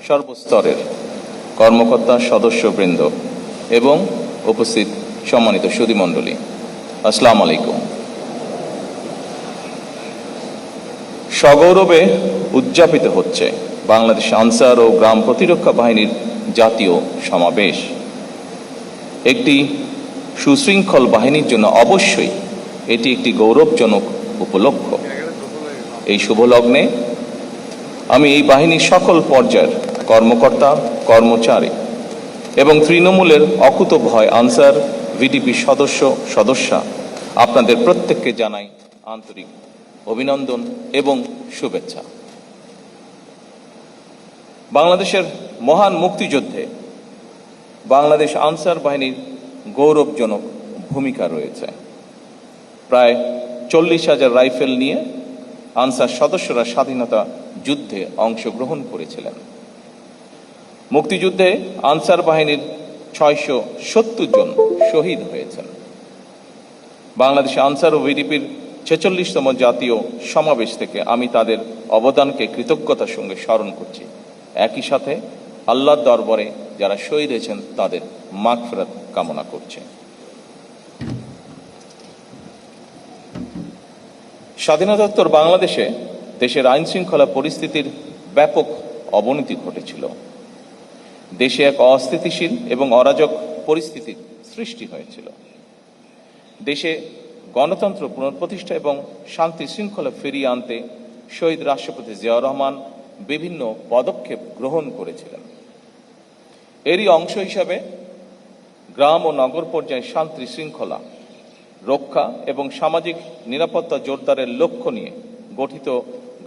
সর্বস্তরের কর্মকর্তা, সদস্যবৃন্দ এবং উপস্থিত সম্মানিত সুধীমণ্ডলী, আসসালামু আলাইকুম। সগৌরবে উদযাপিত হচ্ছে বাংলাদেশ আনসার ও গ্রাম প্রতিরক্ষা বাহিনীর জাতীয় সমাবেশ। একটি সুশৃঙ্খল বাহিনীর জন্য অবশ্যই এটি একটি গৌরবজনক উপলক্ষ। এই শুভ লগ্নে আমি এই বাহিনীর সকল পর্যায়ের কর্মকর্তা, কর্মচারী এবং তৃণমূলের অকুতোভয় আনসার ভিডিপি সদস্যা আপনাদের প্রত্যেককে জানাই আন্তরিক অভিনন্দন এবং শুভেচ্ছা। বাংলাদেশের মহান মুক্তিযুদ্ধে বাংলাদেশ আনসার বাহিনীর গৌরবজনক ভূমিকা রয়েছে। প্রায় 40,000 রাইফেল নিয়ে আনসার সদস্যরা স্বাধীনতা যুদ্ধে অংশগ্রহণ করেছিলেন। মুক্তিযুদ্ধে আনসার বাহিনীর 670 জন শহীদ হয়েছেন। বাংলাদেশ আনসার ও ভিডিপির 46তম জাতীয় সমাবেশ থেকে আমি তাদের অবদানকে কৃতজ্ঞতার সঙ্গে স্মরণ করছি। একই সাথে আল্লাহর দরবারে যারা শহীদ হয়েছেন তাদের মাগফিরাত কামনা করছে। স্বাধীনতোত্তর বাংলাদেশে দেশের আইন শৃঙ্খলা পরিস্থিতির ব্যাপক অবনতি ঘটেছিল। দেশে এক অস্থিতিশীল এবং অরাজক পরিস্থিতির সৃষ্টি হয়েছিল। দেশে গণতন্ত্র পুনঃপ্রতিষ্ঠা এবং শান্তি শৃঙ্খলা ফিরিয়ে আনতে শহীদ রাষ্ট্রপতি জিয়াউর রহমান বিভিন্ন পদক্ষেপ গ্রহণ করেছিলেন। এরই অংশ হিসাবে গ্রাম ও নগর পর্যায়ে শান্তি শৃঙ্খলা রক্ষা এবং সামাজিক নিরাপত্তা জোরদারের লক্ষ্য নিয়ে গঠিত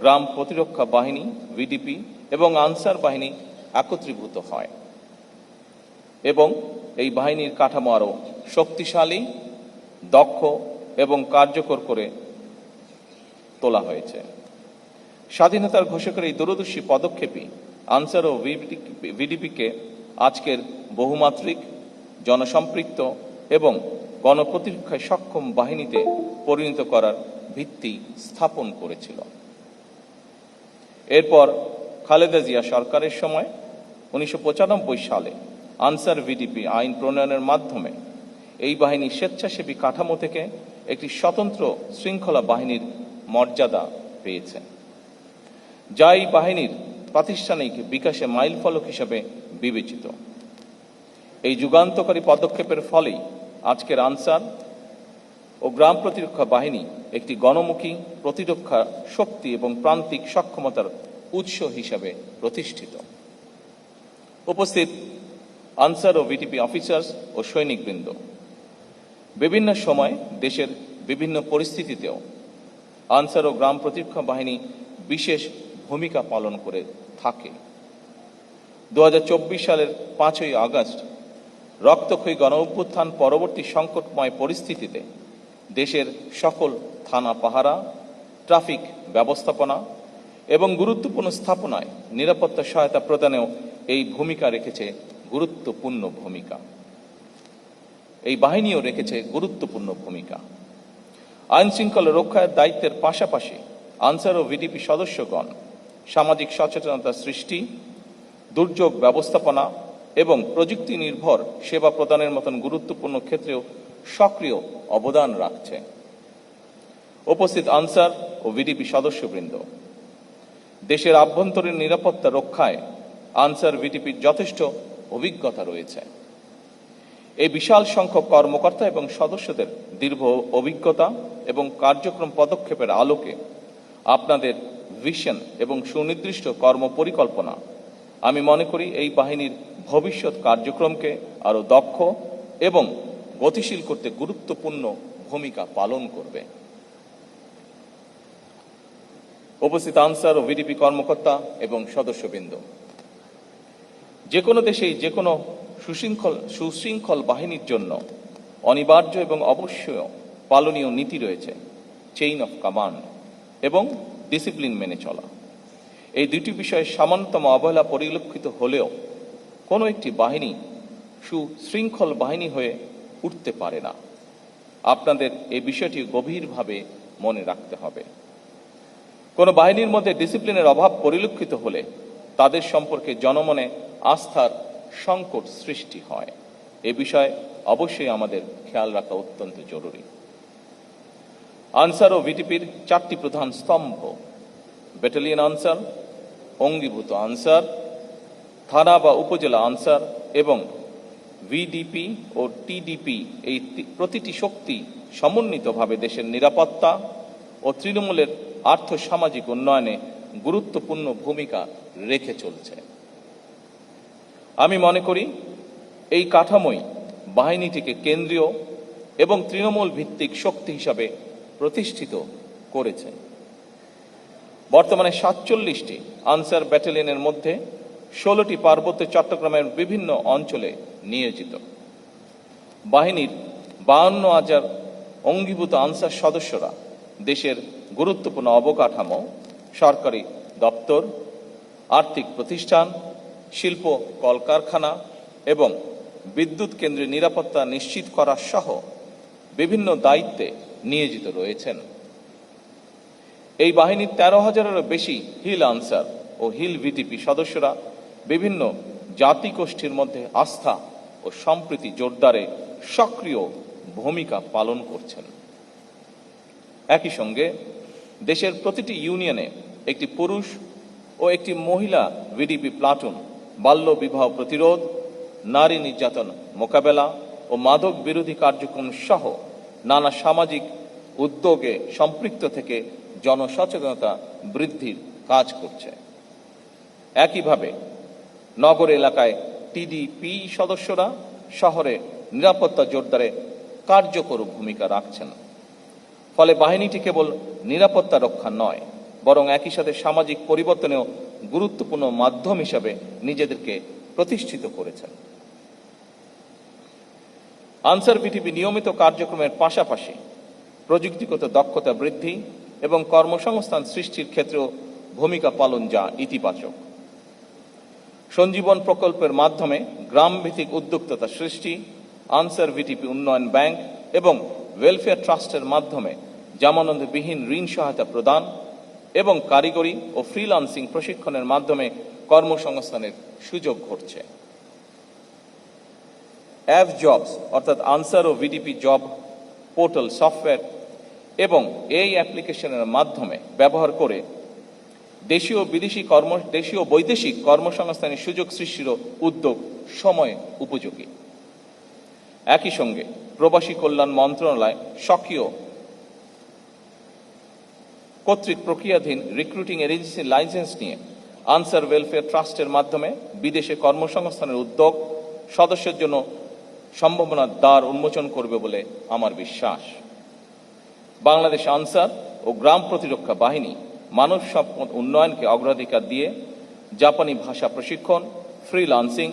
গ্রাম প্রতিরক্ষা বাহিনী ভিডিপি এবং আনসার বাহিনী একত্রীভূত হয় এবং এই বাহিনীর কাঠামো আরও শক্তিশালী, দক্ষ এবং কার্যকর করে তোলা হয়েছে। স্বাধীনতার ঘোষকের এই দূরদর্শী পদক্ষেপই আনসার ও ভিডিপিকে আজকের বহুমাত্রিক, জনসম্পৃক্ত এবং গণপ্রতিরক্ষায় সক্ষম বাহিনীতে পরিণত করার ভিত্তি স্থাপন করেছিল। এরপর খালেদা জিয়া সরকারের সময় 1995 সালে আনসার ভিডিপি আইন প্রণয়নের মাধ্যমে এই বাহিনী স্বেচ্ছাসেবী কাঠামো থেকে একটি স্বতন্ত্র শৃঙ্খলা বাহিনীর মর্যাদা পেয়েছে, যা এই বাহিনীর প্রাতিষ্ঠানিক বিকাশে মাইলফলক হিসেবে বিবেচিত। এই যুগান্তকারী পদক্ষেপের ফলেই আজকের আনসার ও গ্রাম প্রতিরক্ষা বাহিনী একটি গণমুখী প্রতিরক্ষা শক্তি এবং প্রান্তিক সক্ষমতার উৎস হিসাবে প্রতিষ্ঠিত। উপস্থিত আনসার ও ভিডিপি অফিসার্স ও সৈনিকবৃন্দ, বিভিন্ন সময় দেশের বিভিন্ন পরিস্থিতিতেও আনসার ও গ্রাম প্রতিরক্ষা বাহিনী বিশেষ ভূমিকা পালন করে থাকে। 2024 সালের 5ই আগস্ট রক্তক্ষয়ী গণ অভ্যুত্থান পরবর্তী সংকটময় পরিস্থিতিতে দেশের সকল থানা পাহারা, ট্রাফিক ব্যবস্থাপনা এবং গুরুত্বপূর্ণ স্থাপনায় নিরাপত্তা সহায়তা প্রদানেও এই ভূমিকা রেখেছে গুরুত্বপূর্ণ ভূমিকা। এই বাহিনীও রেখেছে গুরুত্বপূর্ণ ভূমিকা। আইন শৃঙ্খলা রক্ষার দায়িত্বের পাশাপাশি আনসার ও ভিডিপি সদস্যগণ সামাজিক সচেতনতা সৃষ্টি, দুর্যোগ ব্যবস্থাপনা এবং প্রযুক্তি নির্ভর সেবা প্রদানের মতন গুরুত্বপূর্ণ ক্ষেত্রেও সক্রিয় অবদান রাখছে। উপস্থিত আনসার ও ভিডিপি সদস্যবৃন্দ, দেশের আভ্যন্তরীণ নিরাপত্তা রক্ষায় আনসার ভিডিপির যথেষ্ট অভিজ্ঞতা রয়েছে। এই বিশাল সংখ্যক কর্মকর্তা এবং সদস্যদের দীর্ঘ অভিজ্ঞতা এবং কার্যক্রম পদক্ষেপের আলোকে আপনাদের ভিশন এবং সুনির্দিষ্ট কর্মপরিকল্পনা আমি মনে করি এই বাহিনীর ভবিষ্যৎ কার্যক্রমকে আরও দক্ষ এবং গতিশীল করতে গুরুত্বপূর্ণ ভূমিকা পালন করবে। উপস্থিত আনসার ও ভিডিপি কর্মকর্তা এবং সদস্যবৃন্দ, যে কোনো দেশেই যে কোনো সুশৃঙ্খল বাহিনীর জন্য অনিবার্য এবং অবশ্যই পালনীয় নীতি রয়েছে চেইন অফ কমান্ড এবং ডিসিপ্লিন মেনে চলা। এই দুটি বিষয়ে সামান্যতম অবহেলা পরিলক্ষিত হলেও কোনো একটি বাহিনী সুশৃঙ্খল বাহিনী হয়ে উঠতে পারে না। আপনাদের এই বিষয়টি গভীরভাবে মনে রাখতে হবে। কোনো বাহিনীর মধ্যে ডিসিপ্লিনের অভাব পরিলক্ষিত হলে তাদের সম্পর্কে জনমনে আস্থার সংকট সৃষ্টি হয়। এ বিষয়ে অবশ্যই আমাদের খেয়াল রাখা অত্যন্ত জরুরি। আনসার ও ভিটিপির 4টি প্রধান স্তম্ভ: ব্যাটালিয়ন আনসার, অঙ্গীভূত আনসার, থানা বা উপজেলা আনসার এবং ভিডিপি ও টিডিপি। এই প্রতিটি শক্তি সমন্বিতভাবে দেশের নিরাপত্তা ও তৃণমূলের আর্থসামাজিক উন্নয়নে গুরুত্বপূর্ণ ভূমিকা রেখে চলছে। আমি মনে করি এই কাঠামোই বাহিনীটিকে কেন্দ্রীয় এবং তৃণমূল ভিত্তিক শক্তি হিসাবে প্রতিষ্ঠিত করেছে। বর্তমানে 47টি আনসার ব্যাটালিয়নের মধ্যে 16টি পার্বত্য চট্টগ্রামের বিভিন্ন অঞ্চলে নিয়োজিত। বাহিনীর 52,000 অঙ্গীভূত আনসার সদস্যরা দেশের গুরুত্বপূর্ণ অবকাঠামো, সরকারি দপ্তর, আর্থিক প্রতিষ্ঠান, শিল্প কলকারখানা এবং বিদ্যুৎ কেন্দ্রের নিরাপত্তা নিশ্চিত করা সহ বিভিন্ন দায়িত্বে নিয়োজিত রয়েছেন। এই বাহিনীর 13,000-এরও বেশি হিল আনসার ও হিল ভিটিপি সদস্যরা বিভিন্ন জাতিগোষ্ঠীর মধ্যে আস্থা ও সম্প্রীতি জোরদারে সক্রিয় ভূমিকা পালন করছেন। একই সঙ্গে দেশের প্রতিটি ইউনিয়নে একটি পুরুষ ও একটি মহিলা ভিডিপি প্লাটুন বাল্য বিবাহ প্রতিরোধ, নারী নির্যাতন মোকাবেলা ও মাদক বিরোধী কার্যক্রম সহ নানা সামাজিক উদ্যোগে সম্পৃক্ত থেকে জনসচেতনতা বৃদ্ধির কাজ করছে। একইভাবে নগর এলাকায় টিডিপি সদস্যরা শহরে নিরাপত্তা জোরদারে কার্যকর ভূমিকা রাখছেন। ফলে বাহিনীটি কেবল নিরাপত্তা রক্ষা নয়, বরং একই সাথে সামাজিক পরিবর্তনেও গুরুত্বপূর্ণ মাধ্যম হিসাবে নিজেদেরকে প্রতিষ্ঠিত করেছেন। আনসার ভিটিপি নিয়মিত কার্যক্রমের পাশাপাশি প্রযুক্তিগত দক্ষতা বৃদ্ধি এবং কর্মসংস্থান সৃষ্টির ক্ষেত্রেও ভূমিকা পালন যা ইতিবাচক। সঞ্জীবন প্রকল্পের মাধ্যমে গ্রামভিত্তিক উদ্যোক্তা সৃষ্টি, আনসার ভিটিপি উন্নয়ন ব্যাংক এবং ওয়েলফেয়ার ট্রাস্টের মাধ্যমে জামানতবিহীন ঋণ সহায়তা প্রদান এবং কারিগরি ও ফ্রিল্যান্সিং প্রশিক্ষণের মাধ্যমে কর্মসংস্থানের সুযোগ ঘটছে। অ্যাভ জবস অর্থাৎ আনসার ও ভিডিপি জব পোর্টাল সফটওয়্যার এবং এই অ্যাপ্লিকেশনের মাধ্যমে ব্যবহার করে দেশীয় বৈদেশিক কর্মসংস্থানের সুযোগ সৃষ্টির উদ্যোগ সময় উপযোগী। একই সঙ্গে প্রবাসী কল্যাণ মন্ত্রণালয় সক্রিয় কর্তৃক প্রক্রিয়াধীন রিক্রুটিং এজেন্সির লাইসেন্স নিয়ে আনসার ওয়েলফেয়ার ট্রাস্টের মাধ্যমে বিদেশে কর্মসংস্থানের উদ্যোগ সদস্যের জন্য সম্ভাবনার দ্বার উন্মোচন করবে বলে আমার বিশ্বাস। বাংলাদেশ আনসার ও গ্রাম প্রতিরক্ষা বাহিনী মানব সম্পদ উন্নয়নকে অগ্রাধিকার দিয়ে জাপানি ভাষা প্রশিক্ষণ, freelancing,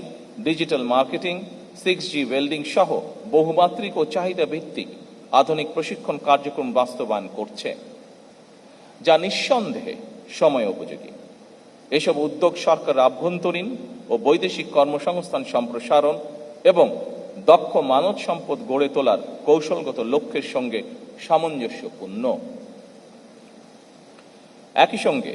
digital marketing, 6G welding সহ বহুমাত্রিক ও চাহিদা ভিত্তিক আধুনিক প্রশিক্ষণ কার্যক্রম বাস্তবায়ন করছে, যা নিঃসন্দেহে সময় উপযোগী। এসব উদ্যোগ সরকারের আভ্যন্তরীণ ও বৈদেশিক কর্মসংস্থান সম্প্রসারণ এবং দক্ষ মানব সম্পদ গড়ে তোলার কৌশলগত লক্ষ্যের সঙ্গে সামঞ্জস্যপূর্ণ। একই সঙ্গে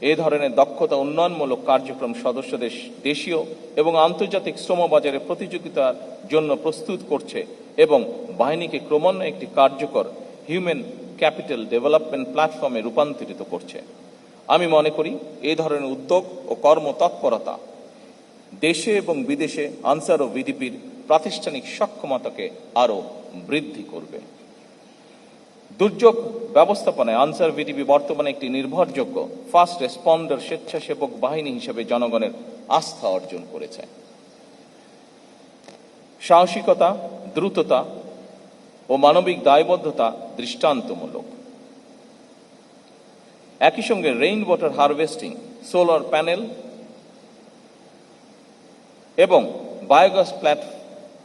এ ধরনের দক্ষতা উন্নয়নমূলক কার্যক্রম সদস্যদের দেশীয় এবং আন্তর্জাতিক শ্রমবাজারে প্রতিযোগিতার জন্য প্রস্তুত করছে এবং বাহিনীকে ক্রমান্বয়ে একটি কার্যকর হিউম্যান ক্যাপিটাল ডেভেলপমেন্ট প্ল্যাটফর্মে রূপান্তরিত করছে। আমি মনে করি এ ধরনের উদ্যোগ ও কর্মতৎপরতা দেশে এবং বিদেশে আনসার ও ভিডিপির প্রাতিষ্ঠানিক সক্ষমতাকে আরও বৃদ্ধি করবে। দুর্যোগ ব্যবস্থাপনায় আনসার ভিডিপি বর্তমানে একটি নির্ভরযোগ্য ফার্স্ট রেসপন্ডার স্বেচ্ছাসেবক বাহিনী হিসেবে জনগণের আস্থা অর্জন করেছে। সাহসিকতা, দ্রুততা ও মানবিক দায়বদ্ধতা দৃষ্টান্তমূলক। একই সঙ্গে rain water harvesting, solar panel এবং বায়োগ্যাস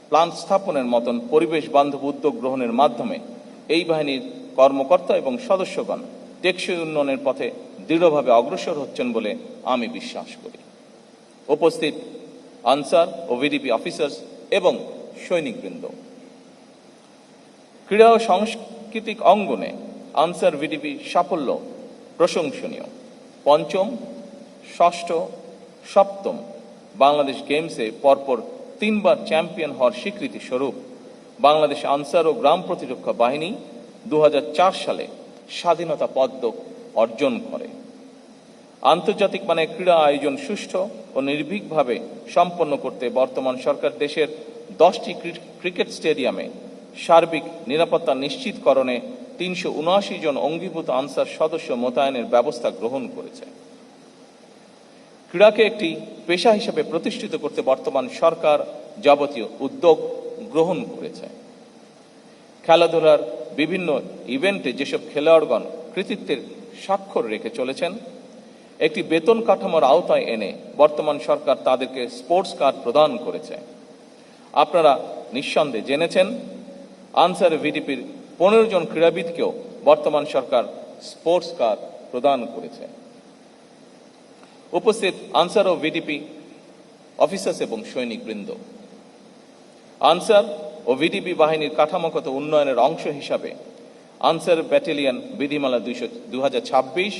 প্লান্ট স্থাপনের মতন পরিবেশ বান্ধব উদ্যোগ গ্রহণের মাধ্যমে এই বাহিনীর কর্মকর্তা এবং সদস্যগণ টেকসই উন্নয়নের পথে দৃঢ়ভাবে অগ্রসর হচ্ছেন বলে আমি বিশ্বাস করি। উপস্থিত আনসার ও ভিডিপি অফিসার্স এবং সৈনিকবৃন্দ, ক্রীড়া ও সাংস্কৃতিক অঙ্গনে আনসার ভিডিপি সাফল্য প্রশংসনীয়। পঞ্চম, ষষ্ঠ সপ্তম বাংলাদেশ গেমসে পরপর 3 বার চ্যাম্পিয়ন হওয়ার স্বীকৃতি স্বরূপ বাংলাদেশ আনসার ও গ্রাম প্রতিরক্ষা বাহিনী 2004 সালে স্বাধীনতা পদক অর্জন করে। আন্তর্জাতিক মানের ক্রীড়া আয়োজন সুষ্ঠু ও নির্ভীকভাবে সম্পন্ন করতে বর্তমান সরকার দেশের 10টি ক্রিকেট স্টেডিয়ামে সার্বিক নিরাপত্তা নিশ্চিতকরণে 379 জন অঙ্গীভূত আনসার সদস্য মোতায়েনের ব্যবস্থা গ্রহণ করেছে। ক্রীড়াকে একটি পেশা হিসেবে প্রতিষ্ঠিত করতে বর্তমান সরকার যাবতীয় উদ্যোগ গ্রহণ করেছে। খেলাধুলার বিভিন্ন ইভেন্টে যেসব খেলোয়াড়গণ কৃতিত্বের স্বাক্ষর রেখে চলেছেন, একটি বেতন কাঠামোর আওতায় এনে বর্তমান সরকার তাদেরকে স্পোর্টস কার্ড প্রদান করেছে। আপনারা নিঃসন্দেহে জেনেছেন, আনসার ভিডিপির 15 জন ক্রীড়াবিদকেও বর্তমান সরকার স্পোর্টস কার্ড প্রদান করেছে। উপস্থিত আনসার ও ভিডিপি অফিসার্স এবং সৈনিকবৃন্দ, আনসার ও ভিডিপি বাহিনীর কাঠামোগত উন্নয়নের অংশ হিসাবে আনসার ব্যাটালিয়ন বিধিমালা 2026,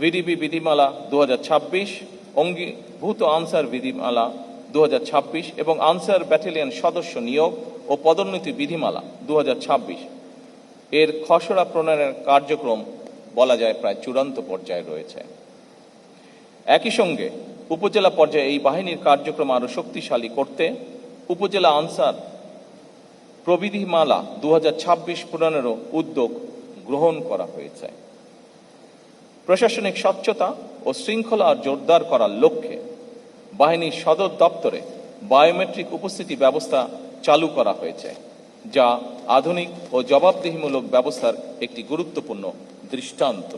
ভিডিপি বিধিমালা 2026, অঙ্গীভূত আনসার বিধিমালা 2026 এবং আনসার ব্যাটালিয়ন সদস্য নিয়োগ ও পদোন্নতি বিধিমালা 2026 এর খসড়া প্রণয়নের কার্যক্রম বলা যায় প্রায় চূড়ান্ত পর্যায়ে রয়েছে। একই সঙ্গে উপজেলা পর্যায়ে এই বাহিনীর কার্যক্রম আরো শক্তিশালী করতে উপজেলা আনসার প্রবিধিমালা 2026 প্রণয়নেরও উদ্যোগ গ্রহণ করা হয়েছে। প্রশাসনিক স্বচ্ছতা ও শৃঙ্খলা জোরদার করার লক্ষ্যে বাহিনীর সদর দপ্তরে বায়োমেট্রিক উপস্থিতি ব্যবস্থা চালু করা হয়েছে, যা আধুনিক ও জবাবদিহিমূলক ব্যবস্থার একটি গুরুত্বপূর্ণ দৃষ্টান্ত।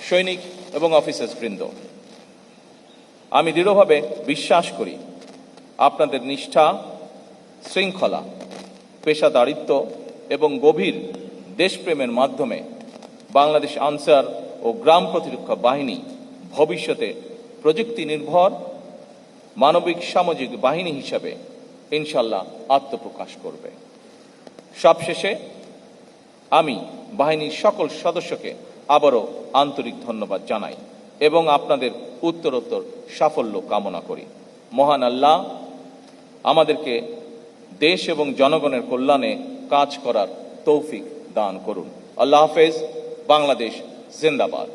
সৈনিক এবং অফিসার্স বৃন্দ, আমি দৃঢ়ভাবে বিশ্বাস করি আপনাদের নিষ্ঠা, শৃঙ্খলা, পেশাদারিত্ব এবং গভীর দেশপ্রেমের মাধ্যমে বাংলাদেশ আনসার ও গ্রাম প্রতিরক্ষা বাহিনী ভবিষ্যতে প্রযুক্তি নির্ভর মানবিক সামাজিক বাহিনী হিসাবে ইনশাল্লাহ আত্মপ্রকাশ করবে। সবশেষে আমি বাহিনীর সকল সদস্যকে আবারও আন্তরিক ধন্যবাদ জানাই এবং আপনাদের উত্তরোত্তর সাফল্য কামনা করি। মহান আল্লাহ আমাদেরকে দেশ এবং জনগণের কল্যাণে কাজ করার তৌফিক দান করুন। আল্লাহ হাফেজ। বাংলাদেশ জিন্দাবাদ।